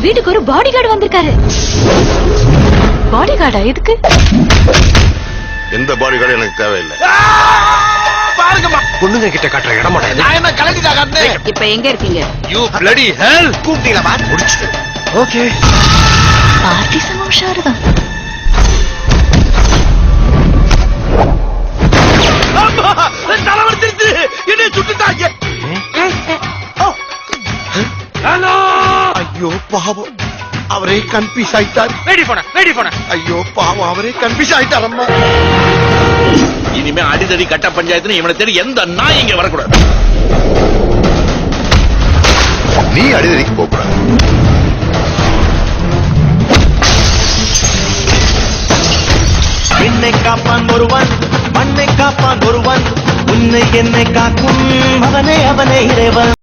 வீட்டுக்கு ஒரு body guard வந்திருக்காரு. பாடி கார்டா? எதுக்கு? எந்த பாடி கார்டு எனக்கு தேவையில்லை. பாருங்கம்மா, பொண்ணுங்க கிட்ட காட்டுற இடமா நான் என்ன கலந்துட்டா காட்டுறேன். இப்ப எங்க இருக்கீங்க? யூ பிளடி ஹெல். கூப்பிட்டீங்களா? பாத்து முடிச்சு. ஓகே. பார்ட்டி சமம் உஷாருதான். தலைவர் திருத்து என்னை சுட்டுட்டாங்க. ஐயோ பாவம், அவரே கன்ஃபியூஸ் ஆயிட்டார். ரெடி போன. ஐயோ பாவம், அவரே கன்ஃபியூஸ் ஆயிட்டார். அம்மா, இனிமே அடிதடி கட்ட பஞ்சாயத்துன்னு இவனை தேடி எந்த நாய் இங்க வரக்கூடாது. நீ அடிதடிக்கு போகக்கூடாது. என்னை காப்பான் ஒருவன், மண்ணை காப்பான் ஒருவன், உன்னை என்னை காக்கும் அவனே இறைவன்.